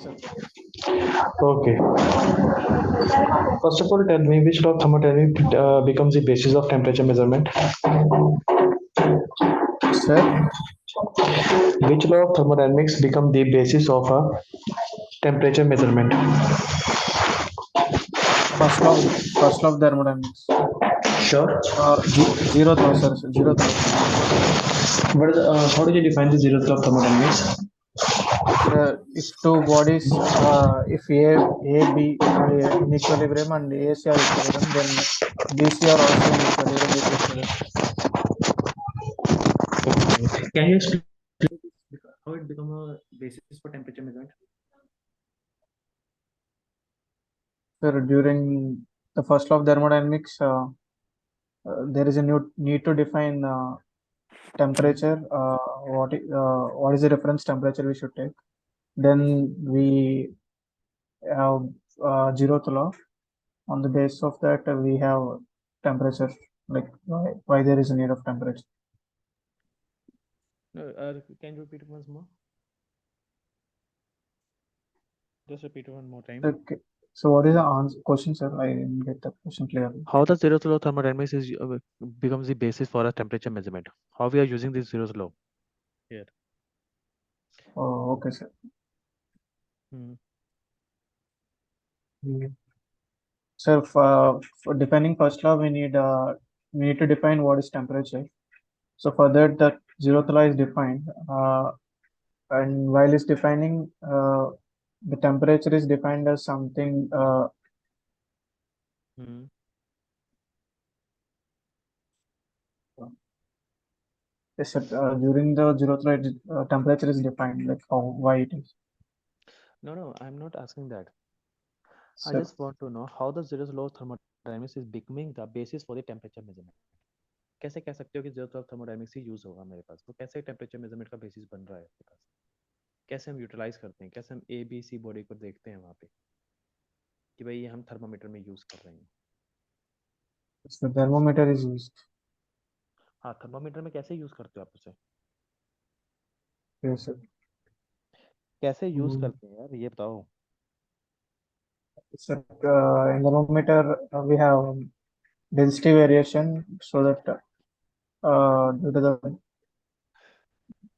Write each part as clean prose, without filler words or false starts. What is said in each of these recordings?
sir. Okay. First of all, tell me which law of thermodynamics becomes the basis of temperature measurement? Sir, Which law of thermodynamics become the basis of a temperature measurement? first law of thermodynamics. Sure. Zeroth law, sir. Zeroth law. How do you define the zeroth law of thermodynamics? Sir, if two bodies, if A, B are in equilibrium and AC are equilibrium, then BC are also in equilibrium with each other. Okay. Can you explain how it become a basis for temperature measurement? Sir, during the first law of thermodynamics, there is a new need to define temperature. What is the reference temperature we should take? Then we have zeroth law. On the basis of that, we have temperature, like why there is a need of temperature. Can you repeat it once more? Just repeat it one more time. Okay. So what is the answer question, sir? I didn't get the question clearly. How the zeroth law of thermodynamics is becomes the basis for a temperature measurement? How we are using this zeroth law here? Oh, okay, sir. Sir, for defining first law, we need to define what is temperature. So for that, the zeroth law is defined, and while it's defining, the temperature is defined as something. Yes, sir, during the zeroth law, temperature is defined, like why it is. No, I'm not asking that. I Sir, just want to know how the zeroth law of thermodynamics is becoming the basis for the temperature measurement. कैसे कह सकते हो कि zeroth law of thermodynamics he use होगा मेरे पास? वो कैसे temperature measurement का बेसिस बन रहा है आपके पास? कैसे हम यूटिलाइज करते हैं? कैसे हम ए बी सी बॉडी को देखते हैं वहाँ पे कि भाई ये हम थर्मामीटर में यूज कर रहे हैं? the thermometer is used. हाँ, थर्मामीटर में कैसे यूज करते हो आप उसे? Yes, sir. कैसे यूज करते हैं यार, ये बताओ. Sir, in thermometer, we have density variation, so that due to the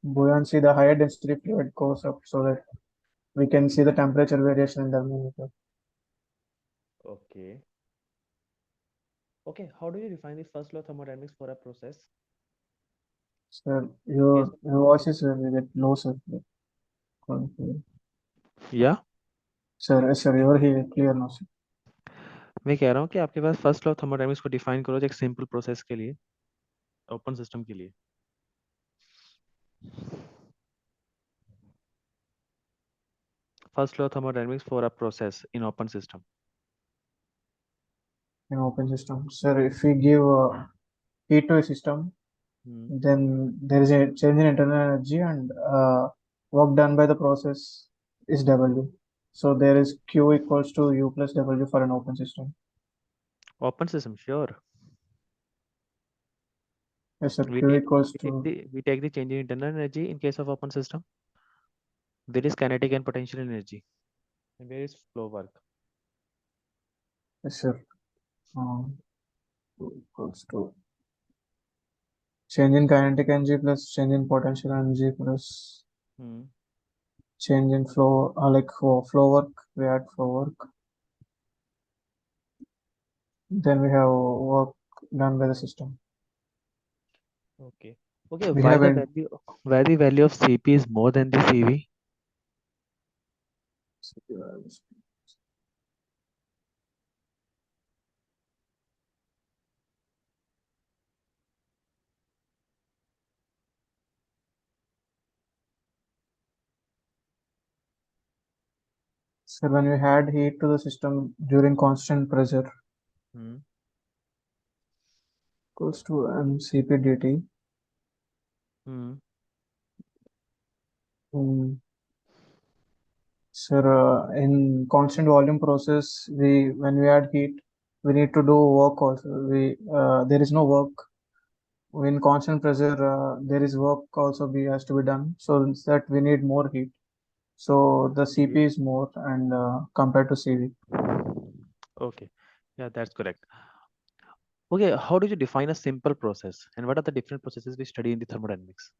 buoyancy, the higher density fluid goes up, so that we can see the temperature variation in the thermometer. Okay. Okay, how do you define the first law of thermodynamics for a process? Sir, your voice is a bit low, sir. या Sir, you are here clear now, sir. मैं कह रहा हूँ कि आपके पास first law of thermodynamics को define करो एक सिंपल प्रोसेस के लिए, ओपन सिस्टम के लिए. First law of thermodynamics for a process in open system. In open system, sir, if we give heat to a system, then there is a change in internal energy, and work done by the process is W. So there is Q equals to U plus W for an open system. Open system, sure. Yes, sir. Q equals to. We take the change in internal energy in case of open system. There is kinetic and potential energy. And where is flow work? Yes, sir. Equals to change in kinetic energy plus change in potential energy plus change in flow, like for flow work, we add flow work. Then we have work done by the system. Okay. Okay. Why the value of Cp is more than the Cv? So when we add heat to the system during constant pressure, equals to mCp dt. Sir, in constant volume process, when we add heat, we need to do work also. There is no work. In constant pressure, there is work also has to be done. So that we need more heat. So the Okay. CP is more and compared to CV. Okay. Yeah, that's correct. Okay, how do you define a simple process and what are the different processes we study in the thermodynamics?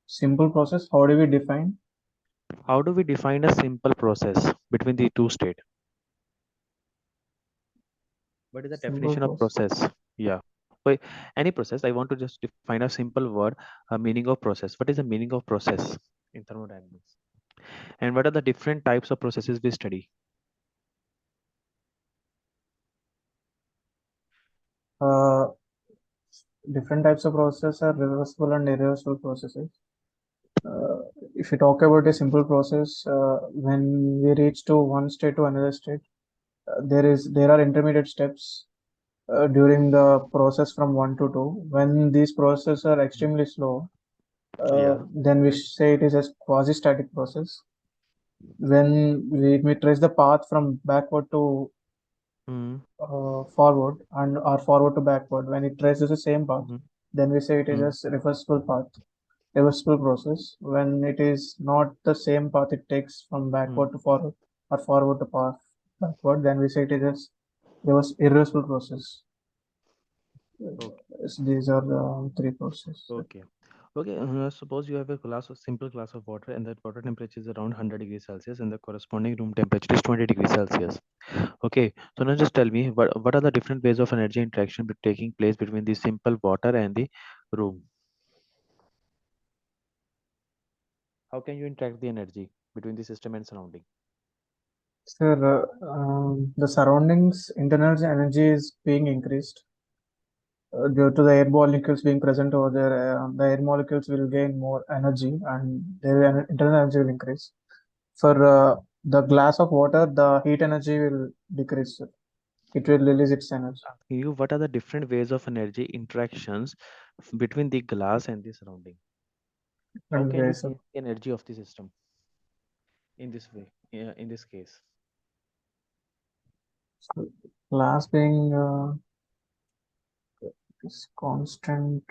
Simple process. How do we define How do we define a simple process between the two state? What is the simple definition of process? process? Yeah. Wait, any process, I want to just define a simple word, a meaning of process. What is the meaning of process in thermodynamics? And what are the different types of processes we study? Uh, Different types of processes are reversible and irreversible processes. Uh, if you talk about a simple process, when we reach to one state to another state, there are intermediate steps during the process from one to two. When these processes are Mm. extremely slow, Yeah. then we say it is a quasi-static process. When we trace the path from backward to Mm. forward and or forward to backward, when it traces the same path, Mm. then we say it is Mm. a reversible path, reversible process. When it is not the same path it takes from Mm. backward to forward or forward to path backward, then we say it is a irreversible process. Okay. So these are the three processes. Okay. Okay. Suppose you have a glass of simple glass of water, and that water temperature is around 100 degrees Celsius, and the corresponding room temperature is 20 degrees Celsius. Okay. So now just tell me what are the different ways of energy interaction taking place between the simple water and the room? How can you interact the energy between the system and surrounding? Sir, the surroundings internal energy is being increased due to the air molecules being present over there. The air molecules will gain more energy and their internal energy will increase. For the glass of water, the heat energy will decrease. Sir. It will release its energy. Asking you what are the different ways of energy interactions between the glass and the surrounding? How Different can we ways of change the energy of the system in this way? In this case, so glass being is constant.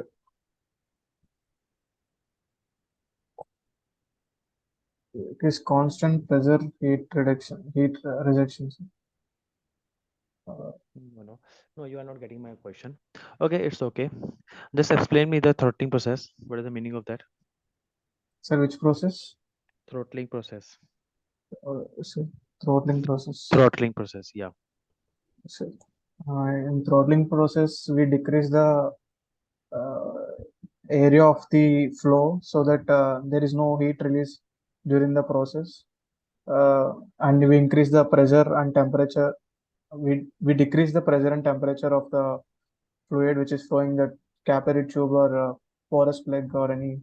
It is constant pressure heat reduction, heat rejection. Sir. no, no, no. You are not getting my question. Okay, it's okay. Just explain me the throttling process. What is the meaning of that? Sir, which process? Throttling process. Sir, throttling process. Throttling process. Yeah. So, in throttling process, we decrease the uh, area of the flow so that there is no heat release during the process, and we increase the pressure and temperature. We decrease the pressure and temperature of the fluid which is flowing that capillary tube or porous plug or any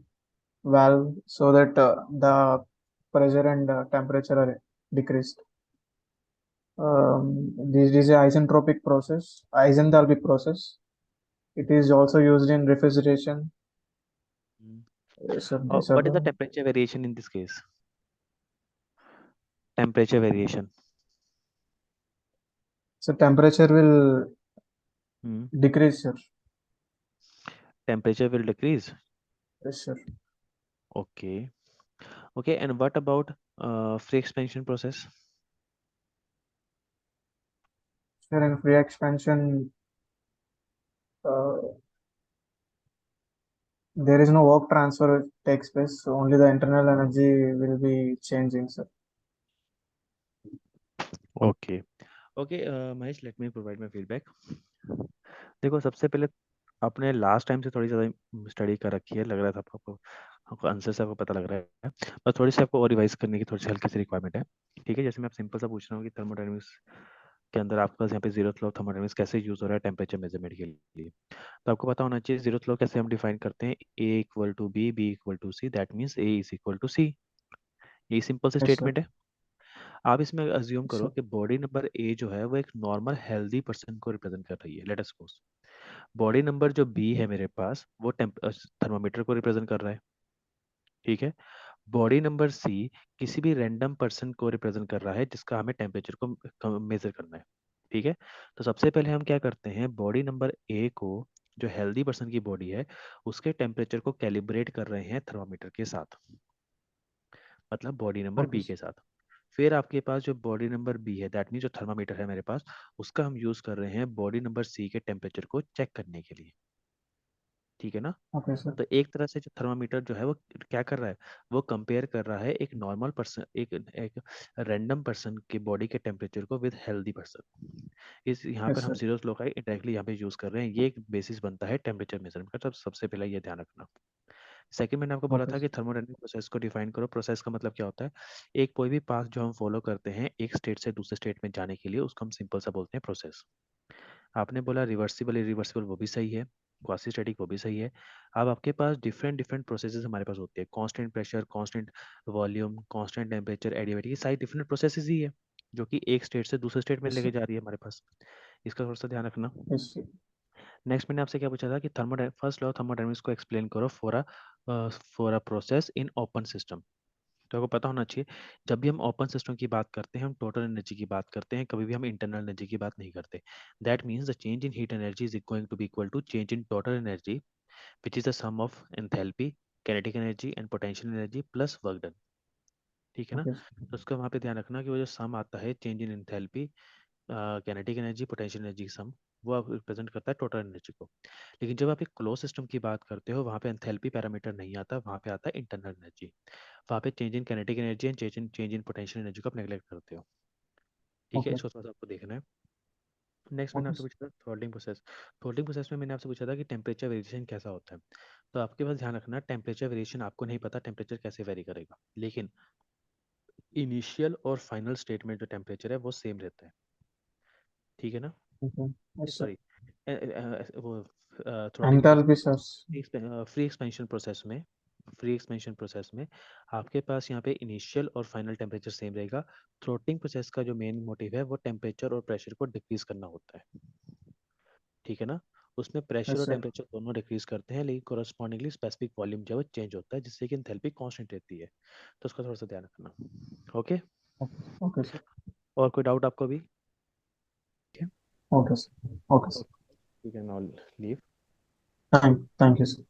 valve, so that the pressure and temperature are decreased. This is a isentropic process, isenthalpic process. It is also used in refrigeration. Mm. So these are What is the the temperature variation in this case? Temperature variation. so temperature will Mm. decrease, sir. Temperature will decrease. Yes, sir. Okay. Okay. And what about free expansion process? Sir, in free expansion, uh, there is no work transfer takes place. So only the internal energy will be changing, sir. Okay. Okay, Mahesh, let me provide my feedback. देखो सबसे पहले आपने last time से थोड़ी ज़्यादा study कर रखी है लग रहा था आपको आपको आंसर से आपको पता लग रहा है बस थोड़ी सी आपको और रिवाइज करने की थोड़ी सी हल्की सी रिक्वायरमेंट है ठीक है जैसे मैं आप सिंपल सा पूछ रहा हूँ कि थर्मोडायनेमिक्स के अंदर आपके पास यहाँ पे जीरो लॉ ऑफ थर्मोडायनेमिक्स कैसे यूज हो रहा है टेम्परेचर मेजरमेंट के लिए तो आपको पता होना चाहिए जीरो लॉ कैसे हम डिफाइन करते हैं A equal to B equal to C that means A is equal to C ये सिंपल सा Yes, sir. स्टेटमेंट है आप इसमें अज्यूम Yes, करो sir. कि बॉडी नंबर ए जो है वो एक नॉर्मल हेल्दी पर्सन को रिप्रेजेंट कर रही है let us suppose body number जो बी है मेरे पास वो थर्मामीटर को रिप्रेजेंट कर रहा है ठीक है बॉडी नंबर सी किसी भी रैंडम पर्सन को रिप्रेजेंट कर रहा है जिसका हमें टेम्परेचर को मेजर करना है ठीक है तो सबसे पहले हम क्या करते हैं बॉडी नंबर ए को जो हेल्दी पर्सन की बॉडी है उसके टेम्परेचर को कैलिब्रेट कर रहे हैं थर्मामीटर के साथ मतलब body number Okay, B sir. के साथ। फिर आपके पास जो बॉडी नंबर बी है, दैट मीन जो थर्मामीटर है मेरे पास, उसका हम यूज कर रहे हैं बॉडी नंबर सी के टेम्परेचर को चेक करने के लिए। ठीक है ना। Okay, sir. तो एक तरह से जो थर्मामीटर जो है वो क्या कर रहा है, वो कंपेयर कर रहा है एक नॉर्मल पर्सन, एक रैंडम पर्सन के बॉडी के टेम्परेचर को विद हेल्दी पर्सन। इस यहाँ पर Yes, हम sir. जीरोस लोग डायरेक्टली यहाँ पे यूज कर रहे हैं, ये एक बेसिस बनता है टेम्परेचर मेजरमेंट का। तो सबसे पहले ये ध्यान रखना। सेकंड, मैंने आपको बोला Okay, था sir. कि थर्मोडायनामिक प्रोसेस को डिफाइन करो। प्रोसेस का मतलब क्या होता है, एक कोई भी पाथ जो हम फॉलो करते हैं एक स्टेट से दूसरे स्टेट में जाने के लिए, उसको हम सिंपल सा बोलते हैं प्रोसेस। आपने बोला रिवर्सिबल इरिवर्सिबल, वो भी सही है। क्वासी स्टैटिक, वो भी सही है। अब आपके पास डिफरेंट डिफरेंट प्रोसेसेस हमारे पास होते हैं, constant pressure, constant volume, constant temperature, adiabatic, ये सारी डिफरेंट प्रोसेसेस ही है जो कि एक स्टेट से दूसरे स्टेट में Yes, लेके sir. जा रही है हमारे पास। इसका थोड़ा सा ध्यान रखना। Yes, sir. नेक्स्ट मैंने आपसे क्या पूछा था कि फर्स्ट लॉ ऑफ थर्मोडायनामिक्स को एक्सप्लेन करो for a process in open system. तो आपको पता होना चाहिए, जब भी हम ओपन सिस्टम की बात करते हैं हम टोटल एनर्जी की बात करते हैं, कभी भी हम इंटरनल एनर्जी की बात नहीं करते। That means the change in heat energy is going to B equal to change in total energy which is the sum of enthalpy, kinetic energy and potential energy plus work done. ठीक है ना। Okay, sir. तो उसका वहाँ पे ध्यान रखना कि वो जो सम आता है change in enthalpy, kinetic energy, potential energy sum, वो आप रिप्रेजेंट करता है टोटल एनर्जी को। लेकिन जब आप एक क्लोज सिस्टम की बात करते हो वहाँ पे एंथैल्पी पैरामीटर नहीं आता, वहाँ पे आता है इंटरनल एनर्जी। वहाँ पे change in kinetic energy and change in potential energy को आप नेगलेक्ट करते हो। ठीक है, Okay. इसको थोड़ा सा आपको देखना है। नेक्स्ट मैंने Okay, आपसे sir. पूछा था थ्रॉटलिंग प्रोसेस। थ्रॉटलिंग प्रोसेस में मैंने आपसे पूछा था कि टेम्परेचर वेरिएशन कैसा होता है। तो आपके पास ध्यान रखना, टेम्परेचर वेरिएशन आपको नहीं पता टेम्परेचर कैसे वेरी करेगा, लेकिन इनिशियल और फाइनल स्टेट में जो टेम्परेचर है वो सेम रहता है। ठीक है ना। Okay. Yes, sir. सॉरी, वो throttling process, Enthalpy, sir. Free expansion process में, फ्री एक्सपेंशन प्रोसेस में आपके पास यहाँ पे इनिशियल और फाइनल टेम्परेचर सेम रहेगा। थ्रॉटलिंग प्रोसेस का जो मेन मोटिव है वो टेम्परेचर और प्रेशर को डिक्रीज करना होता है। ठीक है ना। उसमें प्रेशर Yes, और sir. टेम्परेचर दोनों डिक्रीज करते हैं, लेकिन कोरस्पॉन्डिंगली स्पेसिफिक वॉल्यूम जो है चेंज होता है, जिससे कि एंथैल्पी कांस्टेंट रहती है। तो उसका थोड़ा सा ध्यान रखना। ओके। Okay. Okay, sir. और कोई डाउट आपको भी? Okay, sir. Okay, sir. You can all leave. Thank you, sir.